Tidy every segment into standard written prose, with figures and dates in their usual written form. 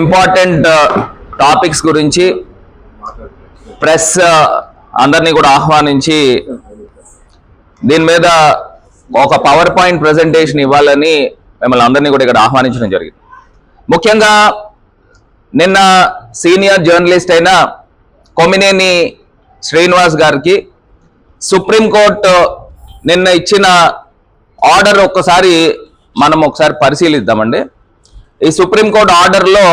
Important topics గురించి press అందరినీ కూడా ఆహ్వానించి దీని మీద ఒక పవర్ పాయింట్ ప్రెజెంటేషన్ ఇవ్వాలని మిమ్మల్ని అందరినీ కూడా ఇక్కడ ఆహ్వానించడం జరిగింది. ముఖ్యంగా నిన్న సీనియర్ జర్నలిస్ట్ అయిన కొమినేని శ్రీనివాస్ గారికి సుప్రీంకోర్టు నిన్న ఇచ్చిన ఆర్డర్ ఒకసారి పరిశీలిద్దామండి. ఈ సుప్రీంకోర్టు ఆర్డర్లో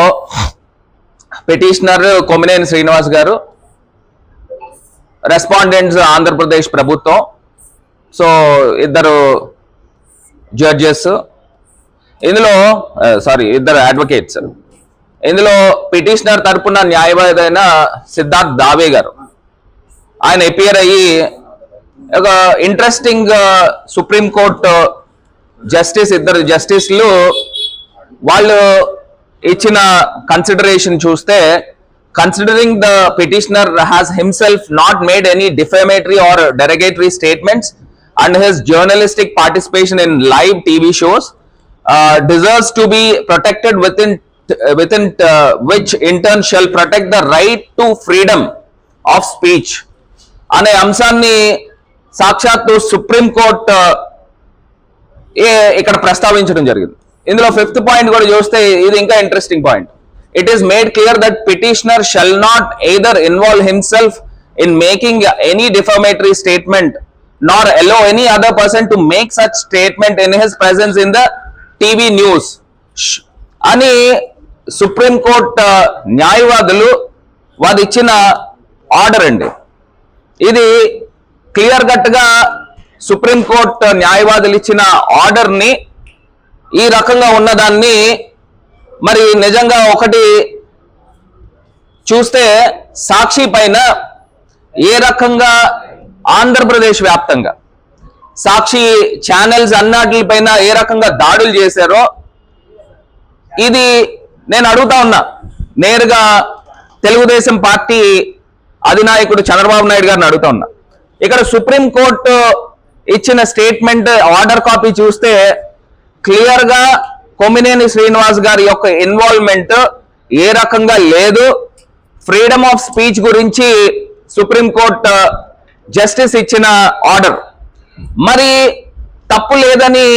పిటిషనర్ కొమినేని శ్రీనివాస్ గారు, రెస్పాండెంట్స్ ఆంధ్రప్రదేశ్ ప్రభుత్వం, సో ఇద్దరు జడ్జెస్, ఇద్దరు అడ్వకేట్స్. ఇందులో పిటిషనర్ తరపున న్యాయవాది అయిన సిద్ధార్థ్ దావే గారు ఆయన అపియర్ అయ్యి ఒక ఇంట్రెస్టింగ్ సుప్రీంకోర్టు ఇద్దరు జస్టిస్లు వాళ్ళు ఇచ్చిన కన్సిడరేషన్ చూస్తే, considering the petitioner has himself not made any defamatory or derogatory statements and his journalistic participation in live TV shows deserves to be protected within which in turn shall protect the right to freedom of speech అనే అంశాన్ని సాక్షాత్తు supreme court ఇక్కడ ప్రస్తావించడం జరిగింది. ఇందులో 5th point కూడా చూస్తే ఇది ఇంకా interesting point. It is made clear that petitioner shall not either involve himself in making any defamatory statement nor allow any other person to make such statement in his presence in the TV news అని supreme court న్యాయవాదులు వారు ఇచ్చిన order అండి. ఇది clear cut గా supreme court న్యాయవాదులు ఇచ్చిన order ని ఈ రకంగా ఉన్నదాన్ని మరి నిజంగా ఒకటి చూస్తే సాక్షి పైన ఏ రకంగా ఆంధ్రప్రదేశ్ వ్యాప్తంగా సాక్షి ఛానల్స్ అన్నిటి పైన ఏ రకంగా దాడులు చేశారో ఇది నేను అడుగుతా ఉన్నా. నేరుగా తెలుగుదేశం పార్టీ అధినాయకుడు చంద్రబాబు నాయుడు గారిని అడుగుతా ఉన్నా. ఇక్కడ సుప్రీంకోర్టు ఇచ్చిన స్టేట్మెంట్ ఆర్డర్ కాపీ చూస్తే క్లియర్ గా కొమినేని శ్రీనివాస్ గారి యొక్క ఇన్వాల్వ్మెంట్ ఏ రకంగా లేదు. ఫ్రీడమ్ ఆఫ్ స్పీచ్ గురించి సుప్రీంకోర్టు జస్టిస్ ఇచ్చిన ఆర్డర్ మరి తప్పు లేదని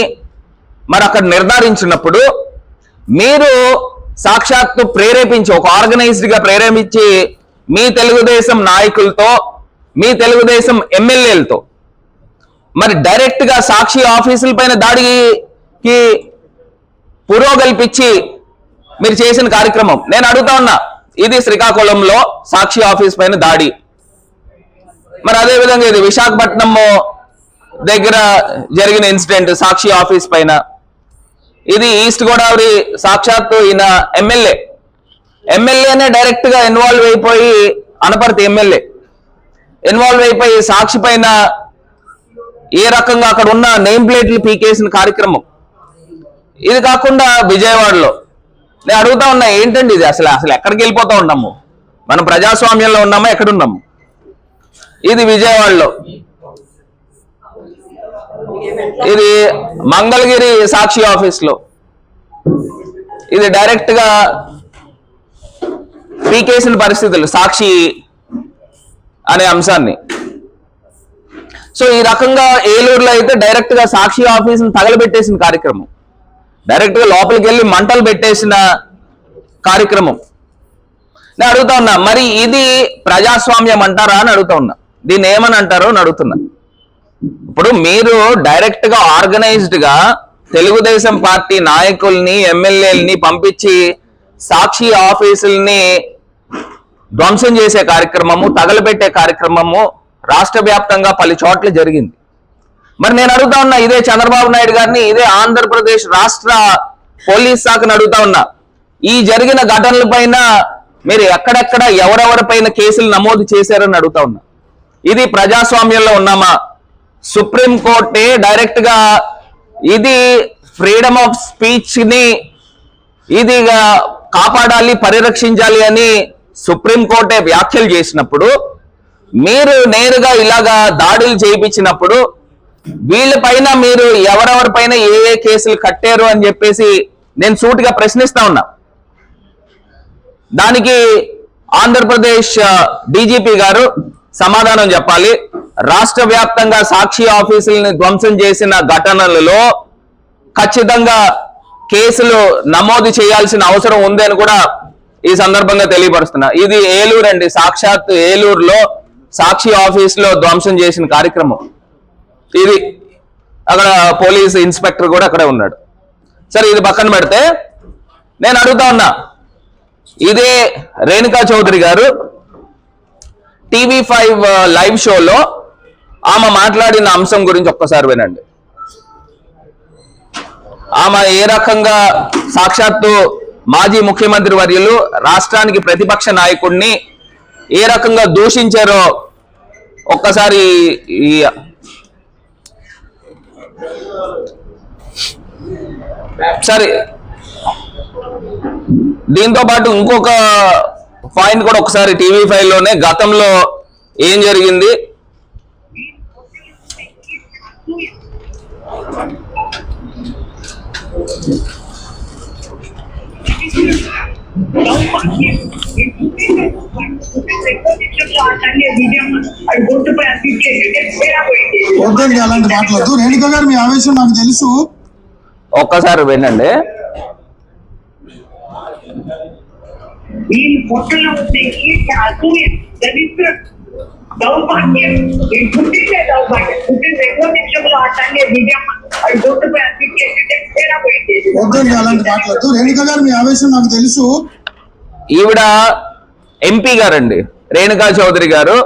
మరి అక్కడ నిర్ధారించినప్పుడు మీరు సాక్షాత్తు ప్రేరేపించి ఒక ఆర్గనైజ్డ్ గా ప్రేరేపించి మీ తెలుగుదేశం నాయకులతో మీ తెలుగుదేశం ఎమ్మెల్యేలతో మరి డైరెక్ట్ గా సాక్షి ఆఫీసుల పైన దాడికి పురోగల్పించి మీరు చేసిన కార్యక్రమం నేను అడుగుతా ఉన్నా. ఇది శ్రీకాకుళంలో సాక్షి ఆఫీస్ పైన దాడి, మరి అదే విధంగా ఇది విశాఖపట్నం దగ్గర జరిగిన ఇన్సిడెంట్ సాక్షి ఆఫీస్ పైన, ఇది ఈస్ట్ గోదావరి సాక్షాత్తు ఈయన ఎమ్మెల్యేనే డైరెక్ట్ గా ఇన్వాల్వ్ అయిపోయి అనపర్తి ఎమ్మెల్యే ఇన్వాల్వ్ అయిపోయి సాక్షి పైన ఏ రకంగా అక్కడ ఉన్న నేమ్ ప్లేట్లు పీకేసిన కార్యక్రమం. ఇది కాకుండా విజయవాడలో నేను అడుగుతా ఉన్నా, ఏంటండి ఇది అసలు ఎక్కడికి వెళ్ళిపోతా ఉన్నాము? మనం ప్రజాస్వామ్యంలో ఉన్నామా, ఎక్కడున్నాము? ఇది విజయవాడలో, ఇది మంగళగిరి సాక్షి ఆఫీస్లో ఇది డైరెక్ట్ గా పీకేసిన పరిస్థితులు సాక్షి అనే అంశాన్ని. సో ఈ రకంగా ఏలూరులో అయితే డైరెక్ట్ గా సాక్షి ఆఫీసును తగలబెట్టేసిన కార్యక్రమం, డైరెక్ట్ గా లోపలికి వెళ్ళి మంటలు పెట్టేసిన కార్యక్రమం. నేను అడుగుతా ఉన్నా, మరి ఇది ప్రజాస్వామ్యం అంటారా అని అడుగుతా ఉన్నా. దీన్ని ఏమని అంటారో అని అడుగుతున్నా. ఇప్పుడు మీరు డైరెక్ట్ గా ఆర్గనైజ్డ్ గా తెలుగుదేశం పార్టీ నాయకుల్ని ఎమ్మెల్యేలని పంపించి సాక్షి ఆఫీసుల్ని ధ్వంసం చేసే కార్యక్రమము, తగలబెట్టే కార్యక్రమము రాష్ట్ర వ్యాప్తంగా పలు చోట్ల జరిగింది. మరి నేను అడుగుతా ఉన్నా, ఇదే చంద్రబాబు నాయుడు గారిని, ఇదే ఆంధ్రప్రదేశ్ రాష్ట్ర పోలీస్ శాఖను అడుగుతా ఉన్నా, ఈ జరిగిన ఘటనల పైన మీరు ఎక్కడెక్కడ ఎవరెవరిపైన కేసులు నమోదు చేశారని అడుగుతా ఉన్నా. ఇది ప్రజాస్వామ్యంలో ఉన్నామా? సుప్రీంకోర్టే డైరెక్ట్ గా ఇది ఫ్రీడమ్ ఆఫ్ స్పీచ్ ని ఇది కాపాడాలి, పరిరక్షించాలి అని సుప్రీంకోర్టే వ్యాఖ్యలు చేసినప్పుడు, మీరు నేరుగా ఇలాగా దాడులు చేయించినప్పుడు వీళ్ళపైన మీరు ఎవరెవరిపైన ఏ కేసులు కట్టారు అని చెప్పేసి నేను సూటిగా ప్రశ్నిస్తా ఉన్నా. దానికి ఆంధ్రప్రదేశ్ డీజీపీ గారు సమాధానం చెప్పాలి. రాష్ట్ర వ్యాప్తంగా సాక్షి ఆఫీసులను ధ్వంసం చేసిన ఘటనలలో ఖచ్చితంగా కేసులు నమోదు చేయాల్సిన అవసరం ఉంది అని కూడా ఈ సందర్భంగా తెలియపరుస్తున్నా. ఇది ఏలూరు అండి, సాక్షాత్ ఏలూరులో సాక్షి ఆఫీసులో ధ్వంసం చేసిన కార్యక్రమం ఇది. అక్కడ పోలీస్ ఇన్స్పెక్టర్ కూడా అక్కడే ఉన్నాడు. సరే, ఇది పక్కన పెడితే నేను అడుగుతా ఉన్నా, ఇదే రేణుకా చౌదరి గారు TV5 లైవ్ షోలో ఆమె మాట్లాడిన అంశం గురించి ఒక్కసారి వినండి. ఆమె ఏ రకంగా సాక్షాత్తు మాజీ ముఖ్యమంత్రి వర్యులు రాష్ట్రానికి ప్రతిపక్ష నాయకుడిని ఏ రకంగా దూషించారో ఒక్కసారి సరే, దీంతో పాటు ఇంకొక పాయింట్ కూడా ఒకసారి TV5 లోనే గతంలో ఏం జరిగింది అలాంటి మాట్లాడదు. రేణుక గారు మీ ఆవేశం నాకు తెలుసు, ఒక్కసారి వినండి. అలాంటి మాట్లాడదు. రేణుక గారు మీ ఆవేశం నాకు తెలుసు. ఈవిడ ఎంపీ గారండి, రేణుకా చౌదరి గారు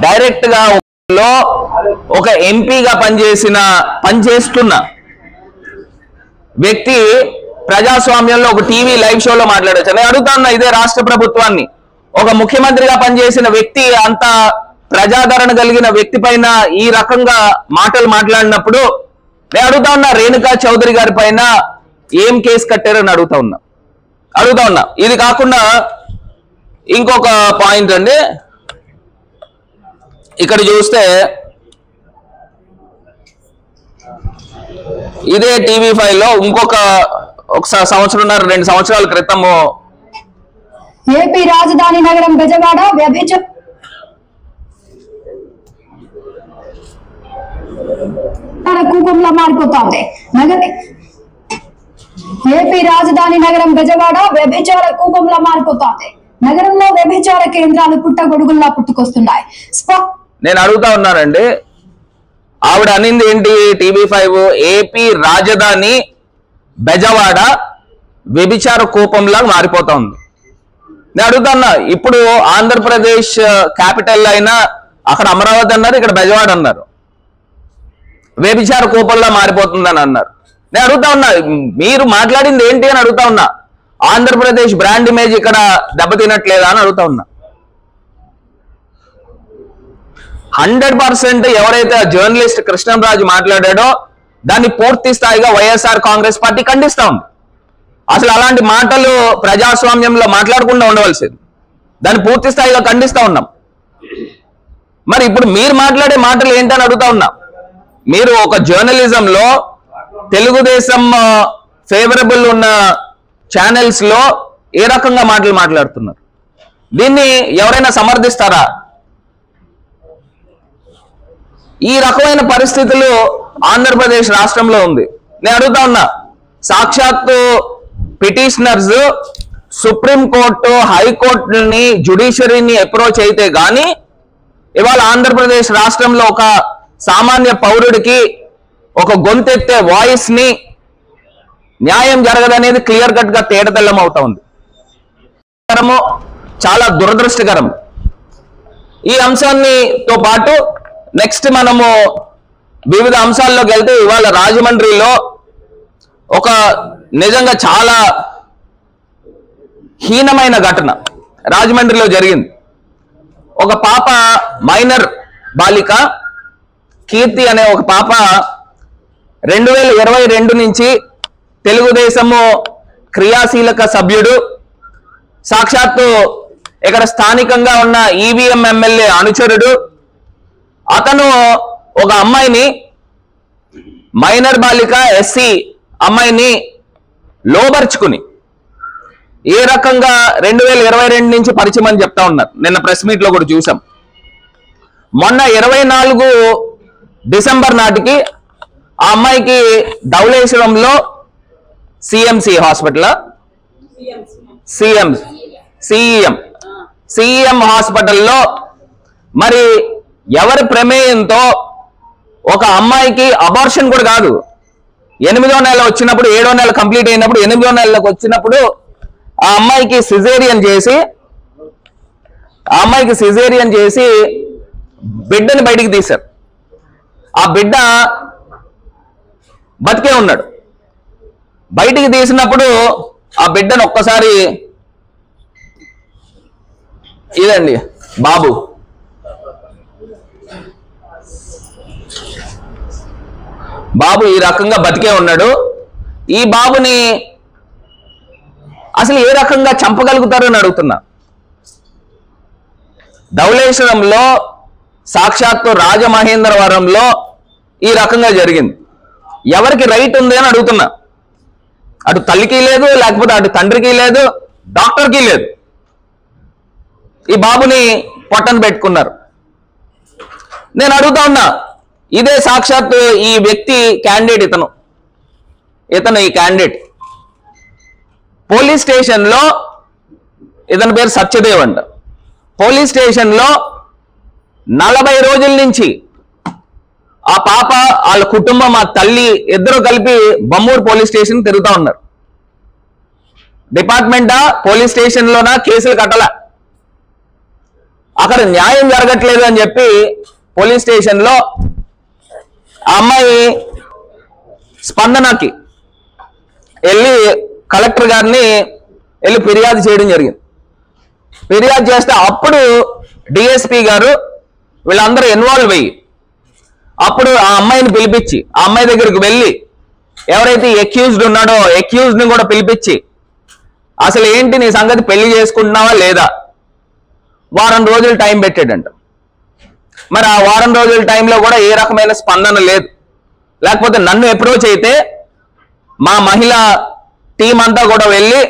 డైరెక్ట్ గా ఒక ఎంపీగా పనిచేస్తున్న వ్యక్తి ప్రజాస్వామ్యంలో ఒక టీవీ లైవ్ షోలో మాట్లాడచ్చు. నేను అడుగుతా ఉన్నా ఇదే రాష్ట్ర ప్రభుత్వాన్ని, ఒక ముఖ్యమంత్రిగా పనిచేసిన వ్యక్తి, అంత ప్రజాదరణ కలిగిన వ్యక్తి పైన ఈ రకంగా మాటలు మాట్లాడినప్పుడు నేను అడుగుతా ఉన్నా, రేణుకా చౌదరి గారి పైన ఏం కేసు కట్టారని అడుగుతా ఉన్నా. ఇది కాకుండా ఇంకొక పాయింట్ అండి, ఇక్కడ చూస్తే ఇదే TV5లో ఇంకొక సంవత్సరంన్నర 2 సంవత్సరాల క్రితము ఏపీ రాజధాని నగరం బెజవాడ కూపంలా మారిపోతోంది. ఏపీ రాజధాని నగరం బెజవాడ వ్యభిచార కూపంలా మారిపోతోంది. నగరంలో వ్యభిచార కేంద్రాలు పుట్టగొడుగుల్లా పుట్టుకొస్తున్నాయి. నేను అడుగుతా ఉన్నానండి, ఆవిడ అనింది ఏంటి? TV5 ఏపీ రాజధాని బెజవాడ వ్యభిచార కూపంలా మారిపోతా ఉంది. నేను అడుగుతున్నా, ఇప్పుడు ఆంధ్రప్రదేశ్ క్యాపిటల్ అయినా అక్కడ అమరావతి అన్నారు, ఇక్కడ బెజవాడ అన్నారు, వ్యభిచార కూపంలా మారిపోతుందని అన్నారు. నేను అడుగుతా ఉన్నా, మీరు మాట్లాడింది ఏంటి అని అడుగుతా ఉన్నా. ఆంధ్రప్రదేశ్ బ్రాండ్ ఇమేజ్ ఇక్కడ దెబ్బతినట్లేదా అని అడుగుతా ఉన్నా. 100% ఎవరైతే జర్నలిస్ట్ కృష్ణంరాజు మాట్లాడాడో దాన్ని పూర్తి స్థాయిగా వైఎస్ఆర్ కాంగ్రెస్ పార్టీ ఖండిస్తా ఉంది. అసలు అలాంటి మాటలు ప్రజాస్వామ్యంలో మాట్లాడకుండా ఉండవలసింది, దాన్ని పూర్తి స్థాయిగా ఖండిస్తా ఉన్నాం. మరి ఇప్పుడు మీరు మాట్లాడే మాటలు ఏంటని అడుగుతా ఉన్నా. మీరు ఒక జర్నలిజంలో తెలుగుదేశం ఫేవరబుల్ ఉన్న ఛానల్స్ లో ఏ రకంగా మాటలు మాట్లాడుతున్నారు? దీన్ని ఎవరైనా సమర్థిస్తారా? ఈ రకమైన పరిస్థితులు ఆంధ్రప్రదేశ్ రాష్ట్రంలో ఉంది. నేను అడుగుతా ఉన్నా, సాక్షాత్తు పిటిషనర్స్ సుప్రీంకోర్టు, హైకోర్టుని, జ్యుడిషియరీని అప్రోచ్ అయితే గాని ఇవాళ ఆంధ్రప్రదేశ్ రాష్ట్రంలో ఒక సామాన్య పౌరుడికి ఒక గొంతెత్తే వాయిస్ ని న్యాయం జరగదనేది క్లియర్ కట్ గా తేటతెల్లం అవుతా ఉంది. చాలా దురదృష్టకరం. ఈ అంశాన్నితో పాటు నెక్స్ట్ మనము వివిధ అంశాల్లోకి వెళ్తే ఇవాళ రాజమండ్రిలో ఒక నిజంగా చాలా హీనమైన ఘటన రాజమండ్రిలో జరిగింది. ఒక పాప, మైనర్ బాలిక కీర్తి అనే ఒక పాప 2022 నుంచి తెలుగుదేశము క్రియాశీలక సభ్యుడు, సాక్షాత్తు ఇక్కడ స్థానికంగా ఉన్న ఈవీఎం ఎమ్మెల్యే అనుచరుడు. అతను ఒక అమ్మాయిని, మైనర్ బాలిక ఎస్సీ అమ్మాయిని లోబర్చుకుని ఏ రకంగా 2022 నుంచి పరిచయం అని చెప్తా ఉన్నారు. నిన్న ప్రెస్ మీట్ లో కూడా చూసాం. మొన్న 24 డిసెంబర్ నాటికి ఆ అమ్మాయికి ధవళేశ్వరంలో సిఎంసి హాస్పిటల్ సిఎం హాస్పిటల్లో మరి ఎవరి ప్రమేయంతో ఒక అమ్మాయికి అబార్షన్ కూడా కాదు, 8వ నెల వచ్చినప్పుడు 7వ నెల కంప్లీట్ అయినప్పుడు 8వ నెలలకు వచ్చినప్పుడు ఆ అమ్మాయికి సిజేరియన్ చేసి బిడ్డని బయటికి తీశారు. ఆ బిడ్డ బతికే ఉన్నాడు. బయటికి తీసినప్పుడు ఆ బిడ్డను ఒక్కసారి ఇదండి బాబు ఈ రకంగా బతికే ఉన్నాడు. ఈ బాబుని అసలు ఏ రకంగా చంపగలుగుతారని అడుగుతున్నా. ధవళేశ్వరంలో సాక్షాత్తు రాజమహేంద్రవరంలో ఈ రకంగా జరిగింది. ఎవరికి రైట్ ఉంది అని అడుగుతున్నా. అటు తల్లికి లేదు, లేకపోతే అటు తండ్రికి లేదు, డాక్టర్కి లేదు. ఈ బాబుని పొట్టన పెట్టుకున్నారు. నేను అడుగుతా ఉన్నా, ఇదే సాక్షాత్తు ఈ వ్యక్తి క్యాండిడేట్, ఇతను ఈ క్యాండిడేట్ పోలీస్ స్టేషన్లో, ఇతని పేరు సత్యదేవ్ అంట. పోలీస్ స్టేషన్లో 40 రోజుల నుంచి ఆ పాప, వాళ్ళ కుటుంబం, ఆ తల్లి ఇద్దరు కలిపి బొమ్మూరు పోలీస్ స్టేషన్ తిరుగుతూ ఉన్నారు. డిపార్ట్మెంటా పోలీస్ స్టేషన్లోనా కేసులు కట్టల, అక్కడ న్యాయం జరగట్లేదు అని చెప్పి పోలీస్ స్టేషన్లో ఆ అమ్మాయి స్పందనకి వెళ్ళి కలెక్టర్ గారిని వెళ్ళి ఫిర్యాదు చేయడం జరిగింది. ఫిర్యాదు చేస్తే అప్పుడు డిఎస్పీ గారు వీళ్ళందరూ ఇన్వాల్వ్ అయ్యి అప్పుడు ఆ అమ్మాయిని పిలిపించి ఆ అమ్మాయి దగ్గరికి వెళ్ళి ఎవరైతే ఎక్యూజ్డ్ ఉన్నాడో ఎక్యూజ్డ్ని కూడా పిలిపించి అసలు ఏంటి నీ సంగతి, పెళ్లి చేసుకుంటున్నావా లేదా, వారం రోజులు టైం పెట్టాడంట. మరి ఆ వారం రోజుల టైంలో కూడా ఏ రకమైన స్పందన లేదు. లేకపోతే నన్ను అప్రోచ్ అయితే మా మహిళా టీం అంతా కూడా వెళ్ళి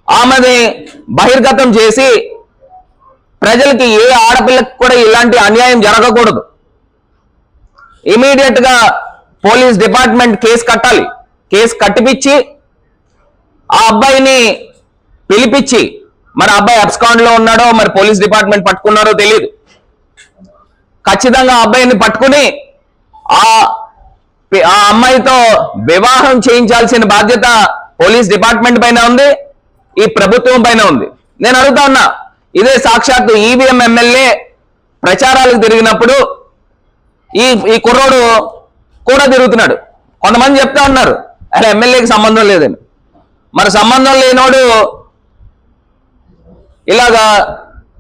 ఆమెని బహిర్గతం చేసి ప్రజలకి ఏ ఆడపిల్లకి కూడా ఇలాంటి అన్యాయం జరగకూడదు, ఇమీడియట్ గా పోలీస్ డిపార్ట్మెంట్ కేసు కట్టాలి, కేసు కట్టిపించి ఆ అబ్బాయిని పిలిపించి, మరి అబ్బాయి అబ్స్కాండ్ లో ఉన్నాడో మరి పోలీస్ డిపార్ట్మెంట్ పట్టుకున్నారో తెలియదు, ఖచ్చితంగా ఆ అబ్బాయిని పట్టుకుని ఆ అమ్మాయితో వివాహం చేయించాల్సిన బాధ్యత పోలీస్ డిపార్ట్మెంట్ పైన ఉంది, ఈ ప్రభుత్వం పైన ఉంది. నేను అడుగుతా ఉన్నా, ఇదే సాక్షాత్తు ఈవీఎం ఎమ్మెల్యే ప్రచారాలకు తిరిగినప్పుడు ఈ కుర్రోడు కూడా తిరుగుతున్నాడు. కొంతమంది చెప్తా ఉన్నారు అలా ఎమ్మెల్యేకి సంబంధం లేదని. మరి సంబంధం లేనోడు ఇలాగా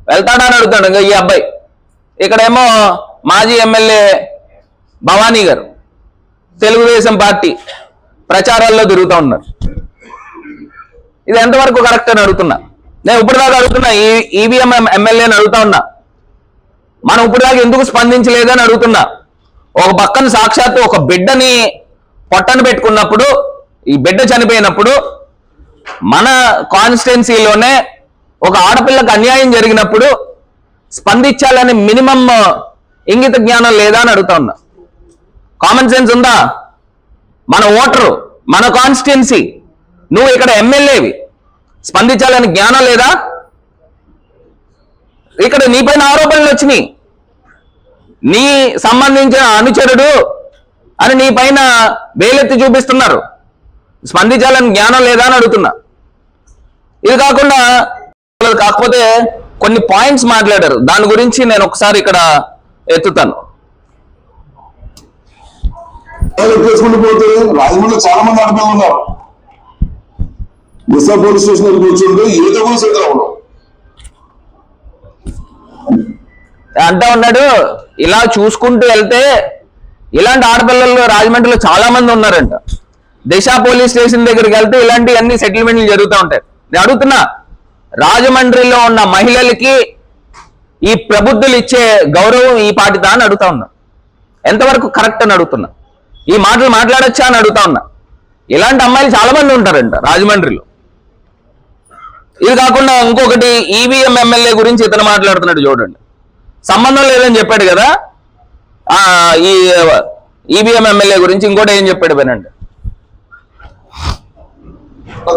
వెళ్తాడని అడుగుతాడు ఈ అబ్బాయి. ఇక్కడేమో మాజీ ఎమ్మెల్యే భవానీ గారు తెలుగుదేశం పార్టీ ప్రచారాల్లో తిరుగుతూ ఉన్నారు. ఇది ఎంతవరకు కరెక్ట్ అని అడుగుతున్నా. నేను ఇప్పటిదాకా అడుగుతున్నా, ఈవీఎం ఎమ్మెల్యేని అడుగుతా ఉన్నా, మనం ఇప్పటిదాకా ఎందుకు స్పందించలేదని అడుగుతున్నా. ఒక పక్కన సాక్షాత్తు ఒక బిడ్డని పొట్టను పెట్టుకున్నప్పుడు, ఈ బిడ్డ చనిపోయినప్పుడు మన కాన్స్టిట్యున్సీలోనే ఒక ఆడపిల్లకు అన్యాయం జరిగినప్పుడు స్పందించాలని మినిమం ఇంగిత జ్ఞానం లేదా అని అడుగుతా ఉన్నా. కామన్ సెన్స్ ఉందా? మన ఓటరు, మన కాన్స్టిట్యున్సీ, నువ్వు ఇక్కడ ఎమ్మెల్యేవి, స్పందించాలని జ్ఞానం లేదా? ఇక్కడ నీపైన ఆరోపణలు వచ్చినాయి, నీ సంబంధించిన అనుచరుడు అని నీ పైన వేలెత్తి చూపిస్తున్నారు, స్పందించాలని జ్ఞానం లేదా అని అడుగుతున్నా. ఇది కాకపోతే కొన్ని పాయింట్స్ మాట్లాడారు, దాని గురించి నేను ఒకసారి ఇక్కడ ఎత్తుతాను. పోతే రాజమండ్రిలో చాలా మంది ఆడపిల్లలు ఉన్నారు. దిశ పోలీస్ స్టేషన్ కూర్చుంటే ఏదో అంటా ఉన్నాడు. ఇలా చూసుకుంటూ వెళ్తే ఇలాంటి ఆడపిల్లలు రాజమండ్రిలో చాలా మంది ఉన్నారంట. దిశ పోలీస్ స్టేషన్ దగ్గరికి వెళ్తే ఇలాంటి అన్ని సెటిల్మెంట్లు జరుగుతూ ఉంటాయి. నేను అడుగుతున్నా, రాజమండ్రిలో ఉన్న మహిళలకి ఈ ప్రబుద్ధులు ఇచ్చే గౌరవం ఈ పాటిదా అని అడుగుతా ఉన్నా. ఎంతవరకు కరెక్ట్ అని అడుగుతున్నా. ఈ మాటలు మాట్లాడొచ్చా అని అడుగుతా ఉన్నా. ఇలాంటి అమ్మాయిలు చాలా మంది ఉంటారంట రాజమండ్రిలో. ఇది కాకుండా ఇంకొకటి ఈవీఎం ఎమ్మెల్యే గురించి ఇతను మాట్లాడుతున్నాడు చూడండి. సంబంధం లేదని చెప్పాడు కదా ఈ ఈవీఎం ఎమ్మెల్యే గురించి. ఇంకోటి ఏం చెప్పాడు వినండి.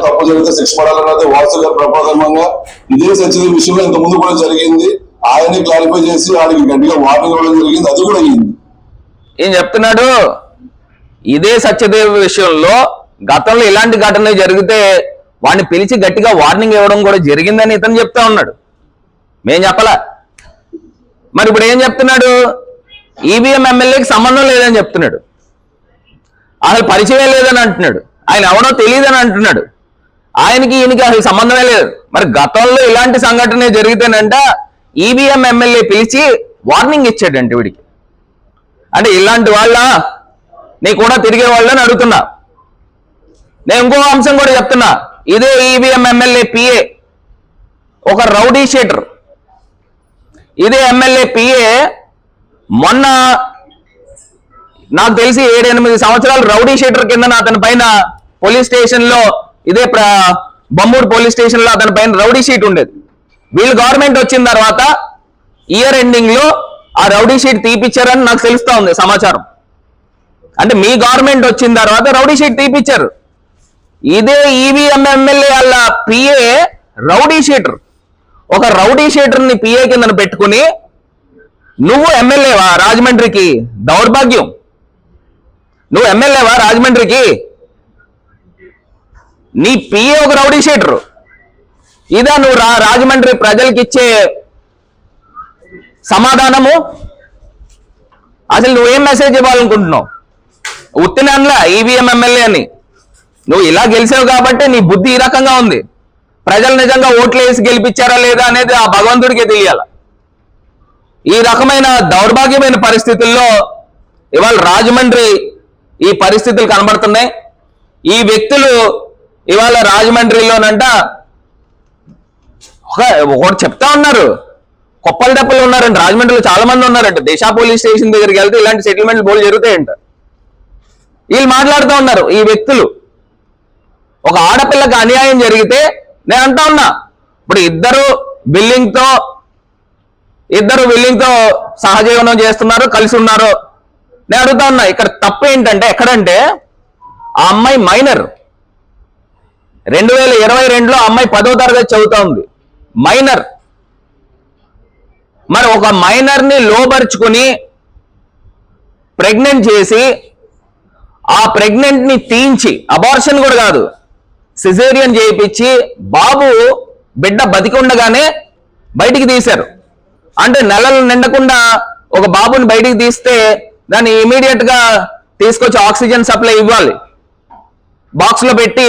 తప్పు జరిగితే శిక్ష పడాలన్నది వాసు గారి ప్రపోజనంగా ఇదే సచివ విషయంలో ఇంత ముందు కూడా జరిగింది. ఆయన్ని క్లారిఫై చేసి వాడికి గట్టిగా వార్నింగ్ ఇవ్వడం జరిగింది. అది కూడా అయ్యింది. ఏం చెప్తున్నాడు? ఇదే సత్యదేవ్ విషయంలో గతంలో ఇలాంటి ఘటనలు జరిగితే వాడిని పిలిచి గట్టిగా వార్నింగ్ ఇవ్వడం కూడా జరిగిందని ఇతను చెప్తా ఉన్నాడు. మేం చెప్పలా. మరి ఇప్పుడు ఏం చెప్తున్నాడు? ఈవీఎం ఎమ్మెల్యేకి సంబంధం లేదని చెప్తున్నాడు. అసలు పరిచయం లేదని అంటున్నాడు. ఆయన ఎవడో తెలియదని అంటున్నాడు. ఆయనకి ఈయనకి అసలు సంబంధమే లేదు. మరి గతంలో ఇలాంటి సంఘటన జరిగితేనంట ఈవీఎం ఎమ్మెల్యే పిలిచి వార్నింగ్ ఇచ్చాడంటే వీడికి. అంటే ఇలాంటి వాళ్ళ నీ కూడా తిరిగే వాళ్ళని అడుగుతున్నా. నేను ఇంకో అంశం కూడా చెప్తున్నా. ఇదే ఈవీఎం ఎమ్మెల్యే పిఏ ఒక రౌడీ షీటర్. ఇదే ఎమ్మెల్యే పిఏ మొన్న నాకు తెలిసి 7-8 సంవత్సరాలు రౌడీ షీటర్ కింద అతని పైన పోలీస్ స్టేషన్ లో ఇదే బొమ్మూరు పోలీస్ స్టేషన్ లో అతని పైన రౌడీ షీట్ ఉండేది. వీళ్ళు గవర్నమెంట్ వచ్చిన తర్వాత ఇయర్ ఎండింగ్ లో ఆ రౌడీ షీట్ తీపిచ్చారని నాకు తెలుస్తా ఉంది సమాచారం. అంటే మీ గవర్నమెంట్ వచ్చిన తర్వాత రౌడీ షీట్ తీపిచ్చారు. ఇదే ఈవీఎం ఎమ్మెల్యే వాళ్ళ పిఏ రౌడీ షీటర్. ఒక రౌడీ షీటర్ ని పిఏ కింద పెట్టుకుని నువ్వు ఎమ్మెల్యేవా రాజమండ్రికి? దౌర్భాగ్యం. నువ్వు ఎమ్మెల్యేవా రాజమండ్రికి? నీ పిఏ ఒక రౌడీ షీటర్. ఇదా నువ్వు రాజమండ్రి ప్రజలకి ఇచ్చే సమాధానము? అసలు నువ్వేం మెసేజ్ ఇవ్వాలనుకుంటున్నావు? ఉత్తినలా ఈవీఎం ఎమ్మెల్యే అని నువ్వు ఇలా గెలిచావు కాబట్టి నీ బుద్ధి ఈ రకంగా ఉంది. ప్రజలు నిజంగా ఓట్లు వేసి గెలిపించారా లేదా అనేది ఆ భగవంతుడికే తెలియాల. ఈ రకమైన దౌర్భాగ్యమైన పరిస్థితుల్లో ఇవాళ రాజమండ్రి ఈ పరిస్థితులు కనబడుతున్నాయి. ఈ వ్యక్తులు ఇవాళ రాజమండ్రిలోనంట ఒకటి చెప్తా ఉన్నారు. కొప్పల దెబ్బలు ఉన్నారంట రాజమండ్రిలో, చాలా మంది ఉన్నారంట. దిశా పోలీస్ స్టేషన్ దగ్గరికి వెళ్తే ఇలాంటి సెటిల్మెంట్లు బోల్ జరుగుతాయంట. వీళ్ళు మాట్లాడుతూ ఉన్నారు. ఈ వ్యక్తులు ఒక ఆడపిల్లకి అన్యాయం జరిగితే నేను అంటా ఉన్నా, ఇప్పుడు ఇద్దరు విల్లింగ్ తో సహజీవనం చేస్తున్నారు, కలిసి ఉన్నారు. నేను అడుగుతా ఉన్నా, ఇక్కడ తప్పు ఏంటంటే ఎక్కడంటే ఆ అమ్మాయి మైనర్. 2022లో అమ్మాయి 10వ తరగతి చదువుతా ఉంది, మైనర్. మరి ఒక మైనర్ ని లోబరుచుకుని ప్రెగ్నెంట్ చేసి ఆ ప్రెగ్నెంట్ ని తీయించి, అబార్షన్ కూడా కాదు, సిజేరియన్ చేయించి బిడ్డ బతికి ఉండగానే బయటికి తీశారు. అంటే నెలలు నిండకుండా ఒక బాబుని బయటికి తీస్తే దాన్ని ఇమీడియట్ గా తీసుకొచ్చి ఆక్సిజన్ సప్లై ఇవ్వాలి, బాక్స్ లో పెట్టి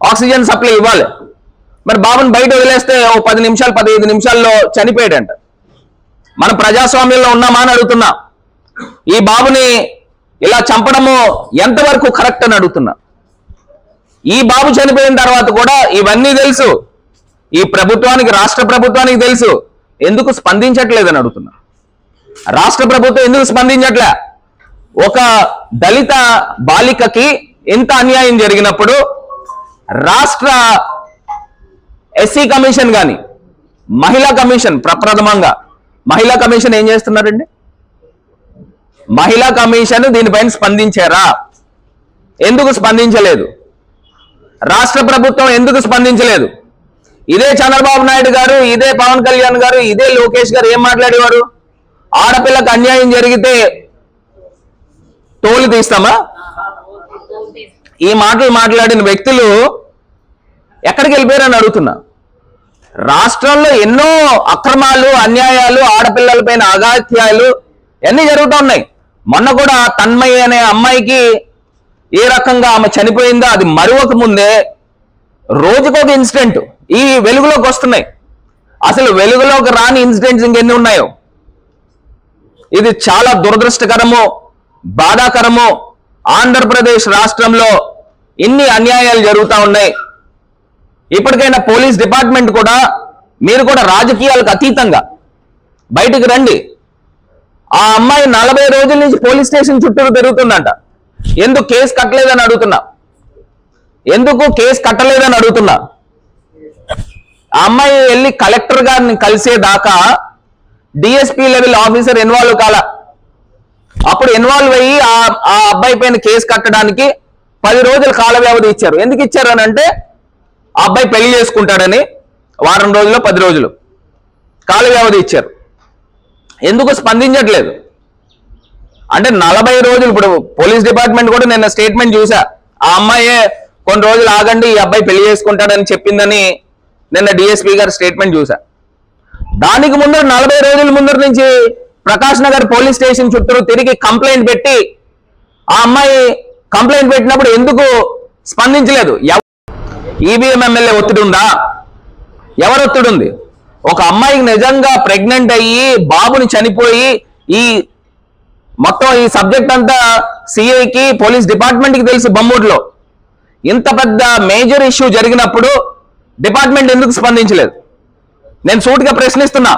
ఆక్సిజన్ సప్లై ఇవ్వాలి. మరి బాబుని బయట వదిలేస్తే ఓ 10 నిమిషాలు 15 నిమిషాల్లో చనిపోయాడంట. మనం ప్రజాస్వామ్యంలో ఉన్నామా అని అడుగుతున్నా. ఈ బాబుని ఇలా చంపడము ఎంతవరకు కరెక్ట్ అని అడుగుతున్నా. ఈ బాబు చనిపోయిన తర్వాత కూడా ఇవన్నీ తెలుసు, ఈ ప్రభుత్వానికి, రాష్ట్ర ప్రభుత్వానికి తెలుసు. ఎందుకు స్పందించట్లేదని అడుగుతున్నా. రాష్ట్ర ప్రభుత్వం ఎందుకు స్పందించట్లే? ఒక దళిత బాలికకి ఎంత అన్యాయం జరిగినప్పుడు రాష్ట్ర ఎస్సీ కమిషన్ కానీ మహిళా కమిషన్, ప్రప్రథమంగా మహిళా కమిషన్ ఏం చేస్తున్నారండి? మహిళా కమిషన్ దీనిపైన స్పందించారా? ఎందుకు స్పందించలేదు? రాష్ట్ర ప్రభుత్వం ఎందుకు స్పందించలేదు? ఇదే చంద్రబాబు నాయుడు గారు, ఇదే పవన్ కళ్యాణ్ గారు, ఇదే లోకేష్ గారు ఏం మాట్లాడేవారు? ఆడపిల్లకు అన్యాయం జరిగితే తోలు తీస్తామా? ఈ మాటలు మాట్లాడిన వ్యక్తులు ఎక్కడికి వెళ్ళిపోయారని అడుగుతున్నా. రాష్ట్రంలో ఎన్నో అక్రమాలు, అన్యాయాలు, ఆడపిల్లలపైన అగాత్యాలు అన్నీ జరుగుతూ ఉన్నాయి. మొన్న కూడా తన్మయ్య అనే అమ్మాయికి ఏ రకంగా ఆమె చనిపోయిందో అది మరొక ముందే రోజుకొక ఇన్సిడెంట్ ఈ వెలుగులోకి వస్తున్నాయి. అసలు వెలుగులోకి రాని ఇన్సిడెంట్స్ ఇంకెన్ని ఉన్నాయో. ఇది చాలా దురదృష్టకరము, బాధాకరము. ఆంధ్రప్రదేశ్ రాష్ట్రంలో ఇన్ని అన్యాయాలు జరుగుతూ ఉన్నాయి. ఇప్పటికైనా పోలీస్ డిపార్ట్మెంట్ కూడా, మీరు కూడా రాజకీయాలకు అతీతంగా బయటికి రండి. ఆ అమ్మాయి 40 రోజుల నుంచి పోలీస్ స్టేషన్ చుట్టూ తిరుగుతుందంట. ఎందుకు కేసు కట్టలేదని అడుగుతున్నా. ఎందుకు కేసు కట్టలేదని అడుగుతున్నా. ఆ అమ్మాయి వెళ్ళి కలెక్టర్ గారిని కలిసేదాకా డిఎస్పీ లెవెల్ ఆఫీసర్ ఇన్వాల్వ్ కాల. అప్పుడు ఇన్వాల్వ్ అయ్యి ఆ అబ్బాయి పైన కేసు కట్టడానికి 10 రోజులు కాల వ్యవధి ఇచ్చారు. ఎందుకు ఇచ్చారు అని అంటే ఆ అబ్బాయి పెళ్లి చేసుకుంటాడని వారం రోజులు 10 రోజులు కాల వ్యవధి ఇచ్చారు. ఎందుకు స్పందించట్లేదు అంటే 40 రోజులు. ఇప్పుడు పోలీస్ డిపార్ట్మెంట్ కూడా నిన్న స్టేట్మెంట్ చూసా, ఆ అమ్మాయే కొన్ని రోజులు ఆగండి ఈ అబ్బాయి పెళ్లి చేసుకుంటాడని చెప్పిందని నిన్న డిఎస్పీ గారు స్టేట్మెంట్ చూసా. దానికి ముందర 40 రోజుల ముందర నుంచి ప్రకాష్ నగర్ పోలీస్ స్టేషన్ చుట్టూ తిరిగి కంప్లైంట్ పెట్టి ఆ అమ్మాయి కంప్లైంట్ పెట్టినప్పుడు ఎందుకు స్పందించలేదు? ఈవీఎం ఎమ్మెల్యే ఒత్తిడి ఉందా? ఎవరు ఒత్తిడి ఉంది? ఒక అమ్మాయికి నిజంగా ప్రెగ్నెంట్ అయ్యి బాబుని చనిపోయి ఈ మొత్తం ఈ సబ్జెక్ట్ అంతా సిఐకి పోలీస్ డిపార్ట్మెంట్కి తెలుసు. బొమ్మూరులో ఇంత పెద్ద మేజర్ ఇష్యూ జరిగినప్పుడు డిపార్ట్మెంట్ ఎందుకు స్పందించలేదు? నేను సూటిగా ప్రశ్నిస్తున్నా.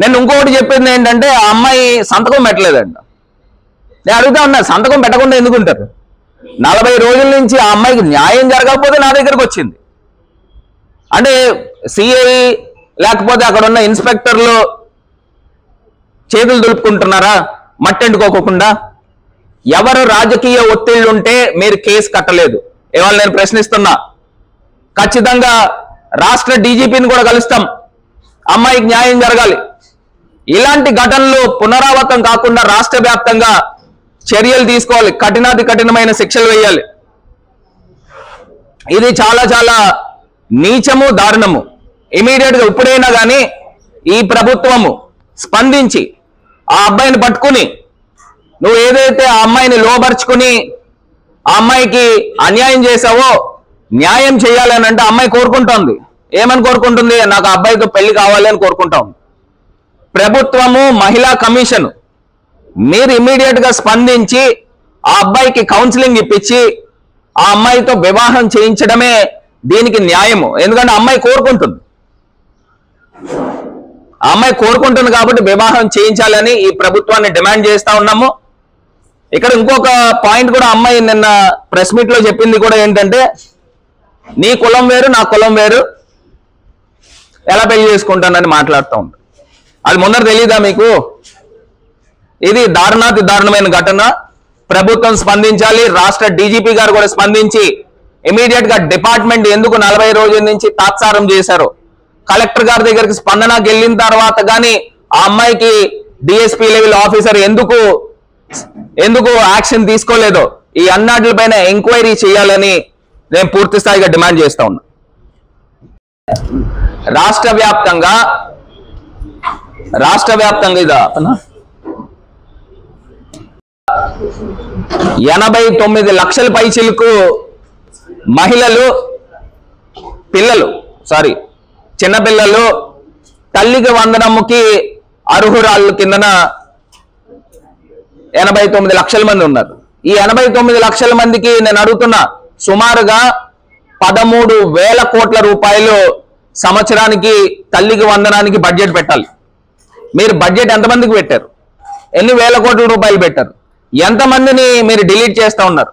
నేను ఇంకొకటి చెప్పింది ఏంటంటే ఆ అమ్మాయి సంతకం పెట్టలేదంట. నేను అడుగుతా ఉన్నా, సంతకం పెట్టకుండా ఎందుకు ఉంటారు? 40 రోజుల నుంచి ఆ అమ్మాయికి న్యాయం జరగకపోతే నా దగ్గరకు వచ్చింది. అంటే సిఐ లేకపోతే అక్కడ ఉన్న ఇన్స్పెక్టర్లు చేతులు దులుపుకుంటున్నారా మట్టెండుకోకుండా? ఎవరు రాజకీయ ఒత్తిళ్లు ఉంటే మీరు కేసు కట్టలేదు? ఇవాళ నేను ప్రశ్నిస్తున్నా. ఖచ్చితంగా రాష్ట్ర డీజీపీని కూడా కలుస్తాం. అమ్మాయికి న్యాయం జరగాలి. ఇలాంటి ఘటనలు పునరావృతం కాకుండా రాష్ట్ర వ్యాప్తంగా చర్యలు తీసుకోవాలి. కఠినాతి కఠినమైన శిక్షలు వేయాలి. ఇది చాలా చాలా నీచము, దారుణము. ఇమీడియట్ గా ఇప్పుడైనా కానీ ఈ ప్రభుత్వము స్పందించి ఆ అబ్బాయిని పట్టుకుని, నువ్వు ఏదైతే ఆ అమ్మాయిని లోబర్చుకుని ఆ అమ్మాయికి అన్యాయం చేశావో న్యాయం చేయాలని అంటే అమ్మాయి కోరుకుంటోంది. ఏమని కోరుకుంటుంది? నాకు ఆ అబ్బాయితో పెళ్లి కావాలి అని కోరుకుంటా ఉంది. ప్రభుత్వము, మహిళా కమిషన్ మీరు ఇమీడియట్ గా స్పందించి ఆ అబ్బాయికి కౌన్సిలింగ్ ఇప్పించి ఆ అమ్మాయితో వివాహం చేయించడమే దీనికి న్యాయము. ఎందుకంటే అమ్మాయి కోరుకుంటుంది. ఆ అమ్మాయి కోరుకుంటుంది కాబట్టి వివాహం చేయించాలని ఈ ప్రభుత్వాన్ని డిమాండ్ చేస్తా ఉన్నాము. ఇక్కడ ఇంకొక పాయింట్ కూడా అమ్మాయి నిన్న ప్రెస్ మీట్ లో చెప్పింది కూడా ఏంటంటే, నీ కులం వేరు నా కులం వేరు, ఎలా పెళ్లి చేసుకుంటానని మాట్లాడుతూ ఉంది. అది ముందర తెలియదా మీకు? ఇది దారుణాతి దారుణమైన ఘటన. ప్రభుత్వం స్పందించాలి. రాష్ట్ర డీజీపీ గారు కూడా స్పందించి ఇమీడియట్ గా డిపార్ట్మెంట్ ఎందుకు 40 రోజుల నుంచి తాత్సారం చేశారు, కలెక్టర్ గారి దగ్గరికి స్పందనకి వెళ్ళిన తర్వాత కానీ ఆ అమ్మాయికి డిఎస్పీ లెవెల్ ఆఫీసర్ ఎందుకు యాక్షన్ తీసుకోలేదో ఈ అన్నిటిపైన ఎంక్వైరీ చేయాలని నేను పూర్తి స్థాయిగా డిమాండ్ చేస్తా ఉన్నా. రాష్ట్ర వ్యాప్తంగా ఇదా 89 లక్షల పైచిలకు మహిళలు, చిన్నపిల్లలు తల్లికి వందనముకి అర్హురాళ్ళు కిందన 89 లక్షల మంది ఉన్నారు. ఈ 89 లక్షల మందికి నేను అడుగుతున్నా, సుమారుగా 13,000 కోట్ల రూపాయలు సంవత్సరానికి తల్లికి వందనానికి బడ్జెట్ పెట్టాలి. మీరు బడ్జెట్ ఎంతమందికి పెట్టారు? ఎన్ని వేల కోట్ల రూపాయలు పెట్టారు? ఎంతమందిని మీరు డిలీట్ చేస్తూ ఉన్నారు?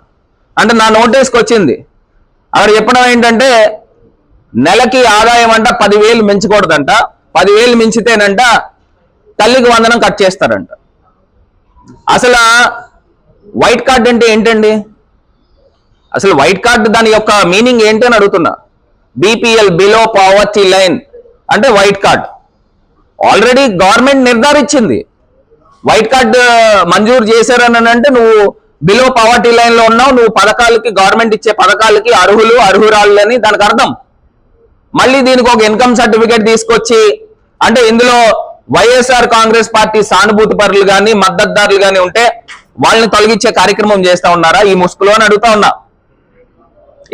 అంటే నా నోటీస్కి వచ్చింది. అక్కడ చెప్పడం ఏంటంటే నెలకి ఆదాయం అంట 10,000 మించకూడదంట. 10,000 మించితేనంట తల్లికి వందనం కట్ చేస్తారంట. అసలు వైట్ కార్డ్ అంటే ఏంటండి? అసలు వైట్ కార్డ్ దాని యొక్క మీనింగ్ ఏంటి అని అడుగుతున్నా. బీపీఎల్, బిలో పావర్టీ లైన్ అంటే వైట్ కార్డ్. ఆల్రెడీ గవర్నమెంట్ నిర్ధారించింది. వైట్ కార్డ్ మంజూరు చేశారని అంటే నువ్వు బిలో పావర్టీ లైన్ లో ఉన్నావు, నువ్వు పథకాలకి, గవర్నమెంట్ ఇచ్చే పథకాలకి అర్హురాళ్ళు అని దానికి అర్థం. మళ్ళీ దీనికి ఒక ఇన్కమ్ సర్టిఫికేట్ తీసుకొచ్చి, అంటే ఇందులో వైఎస్ఆర్ కాంగ్రెస్ పార్టీ సానుభూతి పరులు కానీ మద్దతుదారులు కానీ ఉంటే వాళ్ళని తొలగించే కార్యక్రమం చేస్తా ఉన్నారా ఈ ముసుగులో అని అడుగుతా ఉన్నా.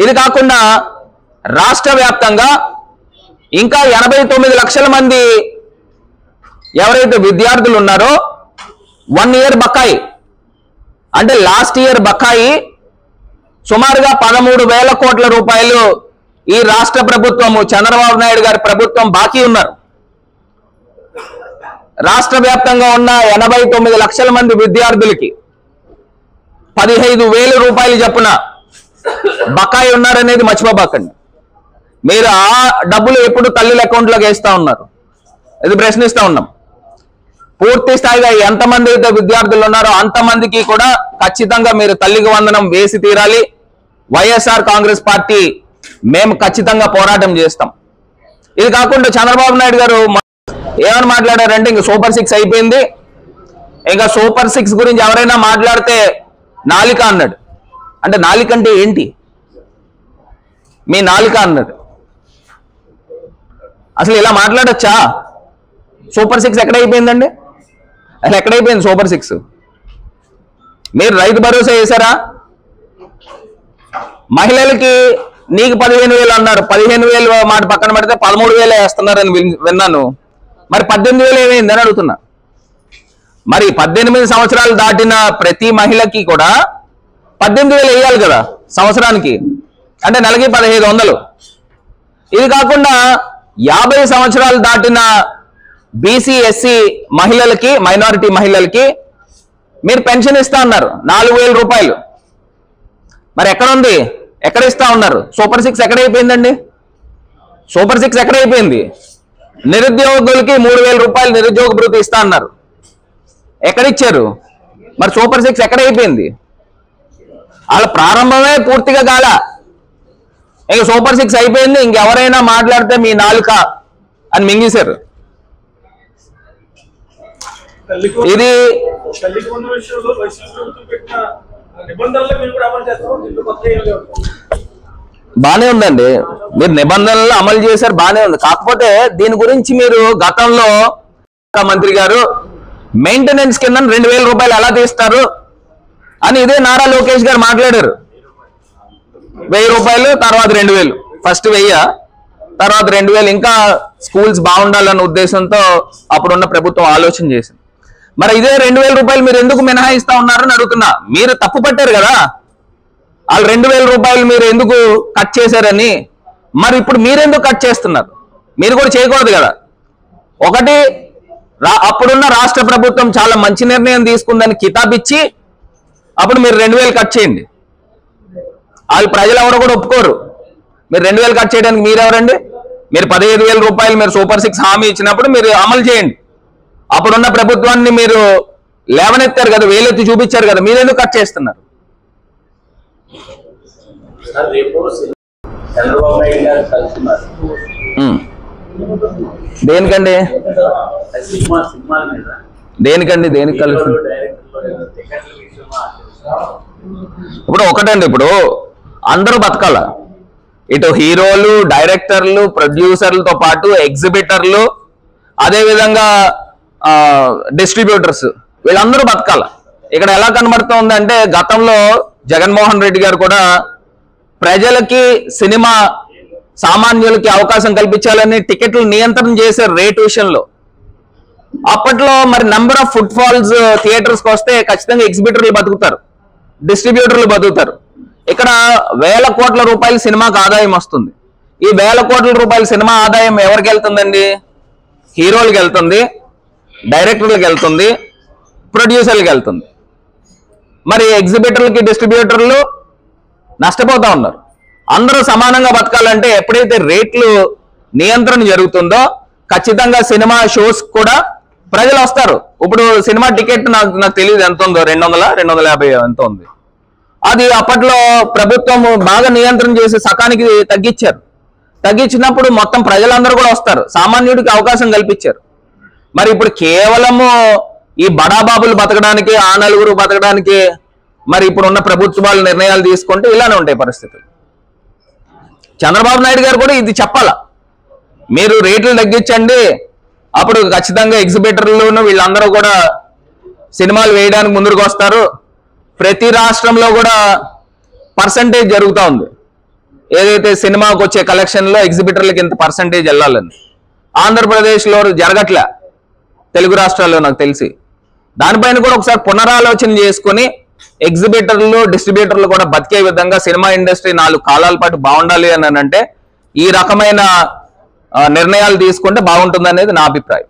ఇది కాకుండా రాష్ట్ర వ్యాప్తంగా ఇంకా 89 లక్షల మంది ఎవరైతే విద్యార్థులు ఉన్నారో 1 ఇయర్ బకాయి, అంటే లాస్ట్ ఇయర్ బకాయి సుమారుగా 13,000 కోట్ల రూపాయలు ఈ రాష్ట్ర ప్రభుత్వము, చంద్రబాబు నాయుడు గారి ప్రభుత్వం బాకీ ఉన్నారు. రాష్ట్ర వ్యాప్తంగా ఉన్న 89 లక్షల మంది విద్యార్థులకి 15,000 రూపాయలు చొప్పున బకాయి ఉన్నారనేది మర్చిపోబాకండి. మీరు ఆ డబ్బులు ఎప్పుడు తల్లుల అకౌంట్లోకి వేస్తూ ఉన్నారు? ఇది ప్రశ్నిస్తూ ఉన్నాం. పూర్తి స్థాయిగా ఎంతమంది అయితే విద్యార్థులు ఉన్నారో అంతమందికి కూడా ఖచ్చితంగా మీరు తల్లికి వందనం వేసి తీరాలి. వైఎస్ఆర్ కాంగ్రెస్ పార్టీ మేము ఖచ్చితంగా పోరాటం చేస్తాం. ఇది కాకుండా చంద్రబాబు నాయుడు గారు ఏమని మాట్లాడారంటే ఇంక సూపర్ 6 అయిపోయింది, ఇంకా సూపర్ 6 గురించి ఎవరైనా మాట్లాడితే నాలిక అన్నాడు. అంటే నాలిక అంటే ఏంటి? మీ నాలిక అన్నాడు. అసలు ఇలా మాట్లాడచ్చా? సూపర్ 6 ఎక్కడైపోయిందండి? అసలు ఎక్కడైపోయింది సూపర్ 6? మీరు రైతు భరోసా చేశారా? మహిళలకి నీకు 15,000 అన్నారు. 15,000 మాట పక్కన పెడితే 13,000 వేస్తున్నారని విన్నాను. మరి 18,000 ఏమైందని అడుగుతున్నా. మరి 18 సంవత్సరాలు దాటిన ప్రతి మహిళకి కూడా 18,000 వేయాలి కదా సంవత్సరానికి, అంటే నెలకి 1,500. ఇది కాకుండా 50 సంవత్సరాలు దాటిన బీసీ ఎస్సీ మహిళలకి, మైనారిటీ మహిళలకి మీరు పెన్షన్ ఇస్తా అన్నారు 4,000 రూపాయలు. మరి ఎక్కడ ఉంది? ఎక్కడ ఇస్తా ఉన్నారు? సూపర్ 6 ఎక్కడైపోయిందండి? సూపర్ 6 ఎక్కడైపోయింది? నిరుద్యోగులకి 3,000 రూపాయలు నిరుద్యోగ భృతి ఇస్తా అన్నారు. ఎక్కడిచ్చారు? మరి సూపర్ 6 ఎక్కడైపోయింది? వాళ్ళ ప్రారంభమే పూర్తిగా కాల, ఇంక సూపర్ 6 అయిపోయింది, ఇంకెవరైనా మాట్లాడితే మీ నాలుక అని మింగేశారు. ఇది బానే ఉందండి, మీరు నిబంధనలు అమలు చేశారు, బానే ఉంది. కాకపోతే దీని గురించి మీరు గతంలో మంత్రి గారు మెయింటెనెన్స్ కింద 2,000 రూపాయలు ఎలా తీస్తారు అని ఇదే నారా లోకేష్ గారు మాట్లాడారు. 1,000 రూపాయలు, తర్వాత 2,000, ఫస్ట్ 1,000, తర్వాత 2,000. ఇంకా స్కూల్స్ బాగుండాలన్న ఉద్దేశంతో అప్పుడున్న ప్రభుత్వం ఆలోచన చేసింది. మరి ఇదే 2,000 రూపాయలు మీరు ఎందుకు మినహాయిస్తా ఉన్నారని అడుగుతున్నా. మీరు తప్పు పట్టారు కదా, వాళ్ళు 2,000 రూపాయలు మీరు ఎందుకు కట్ చేశారని. మరి ఇప్పుడు మీరెందుకు కట్ చేస్తున్నారు? మీరు కూడా చేయకూడదు కదా. ఒకటి, అప్పుడున్న రాష్ట్ర ప్రభుత్వం చాలా మంచి నిర్ణయం తీసుకుందని కితాబిచ్చి అప్పుడు మీరు 2,000 కట్ చేయండి. వాళ్ళు ప్రజలు ఎవరు కూడా ఒప్పుకోరు. మీరు 2,000 కట్ చేయడానికి మీరెవరండి? మీరు 15,000 రూపాయలు మీరు సూపర్ 6 హామీ ఇచ్చినప్పుడు మీరు అమలు చేయండి. అప్పుడున్న ప్రభుత్వాన్ని మీరు లేవనెత్తారు కదా, వేలెత్తి చూపించారు కదా, మీరెందుకు కట్ చేస్తున్నారు? దేనికండి? దేనికండి? దేనికి కలిసి? ఇప్పుడు ఒకటండి, ఇప్పుడు అందరూ బతకాల. ఇటు హీరోలు, డైరెక్టర్లు, ప్రొడ్యూసర్లతో పాటు ఎగ్జిబిటర్లు, అదేవిధంగా డిస్ట్రిబ్యూటర్స్, వీళ్ళందరూ బతకాల. ఇక్కడ ఎలా కనబడుతోందంటే గతంలో జగన్మోహన్ రెడ్డి గారు కూడా ప్రజలకి, సినిమా సామాన్యులకి అవకాశం కల్పించాలని టికెట్లు నియంత్రణ చేశారు రేటు విషయంలో. అప్పట్లో మరి నెంబర్ ఆఫ్ ఫుట్ ఫాల్స్ థియేటర్స్కి వస్తే ఖచ్చితంగా ఎగ్జిబిటర్లు బతుకుతారు, డిస్ట్రిబ్యూటర్లు బతుకుతారు. ఇక్కడ 1,000 కోట్ల రూపాయల సినిమాకి ఆదాయం వస్తుంది. ఈ 1,000 కోట్ల రూపాయల సినిమా ఆదాయం ఎవరికి వెళ్తుందండి? హీరోలకు వెళ్తుంది, డైరెక్టర్లకు వెళ్తుంది, ప్రొడ్యూసర్లకు వెళ్తుంది. మరి ఎగ్జిబిటర్లకి, డిస్ట్రిబ్యూటర్లు నష్టపోతా ఉన్నారు. అందరూ సమానంగా బతకాలంటే ఎప్పుడైతే రేట్లు నియంత్రణ జరుగుతుందో ఖచ్చితంగా సినిమా షోస్ కూడా ప్రజలు వస్తారు. ఇప్పుడు సినిమా టికెట్ నాకు తెలియదు ఎంత ఉందో, 200, 250 ఎంత ఉంది. అది అప్పట్లో ప్రభుత్వం బాగా నియంత్రణ చేసి సకానికి తగ్గించారు. తగ్గించినప్పుడు మొత్తం ప్రజలందరూ కూడా వస్తారు, సామాన్యుడికి అవకాశం కల్పించారు. మరి ఇప్పుడు కేవలము ఈ బడాబాబులు బతకడానికి, ఆ నలుగురు బతకడానికి మరి ఇప్పుడు ఉన్న ప్రభుత్వాలు నిర్ణయాలు తీసుకుంటే ఇలానే ఉంటాయి పరిస్థితులు. చంద్రబాబు నాయుడు గారు కూడా ఇది చెప్పాలా, మీరు రేట్లు తగ్గించండి, అప్పుడు ఖచ్చితంగా ఎగ్జిబిటర్లను వీళ్ళందరూ కూడా సినిమాలు వేయడానికి ముందుకు వస్తారు. ప్రతి రాష్ట్రంలో కూడా పర్సంటేజ్ జరుగుతూ ఉంది. ఏదైతే సినిమాకు వచ్చే కలెక్షన్లో ఎగ్జిబిటర్లకి ఇంత పర్సంటేజ్ వెళ్ళాలని. ఆంధ్రప్రదేశ్లో జరగట్లే, తెలుగు రాష్ట్రాల్లో నాకు తెలిసి. దానిపైన కూడా ఒకసారి పునరాలోచన చేసుకుని ఎగ్జిబిటర్లు, డిస్ట్రిబ్యూటర్లు కూడా బతికే విధంగా సినిమా ఇండస్ట్రీ 4 కాలాల పాటు బాగుండాలి అని అంటే ఈ రకమైన నిర్ణయాలు తీసుకుంటే బాగుంటుంది అనేది నా అభిప్రాయం.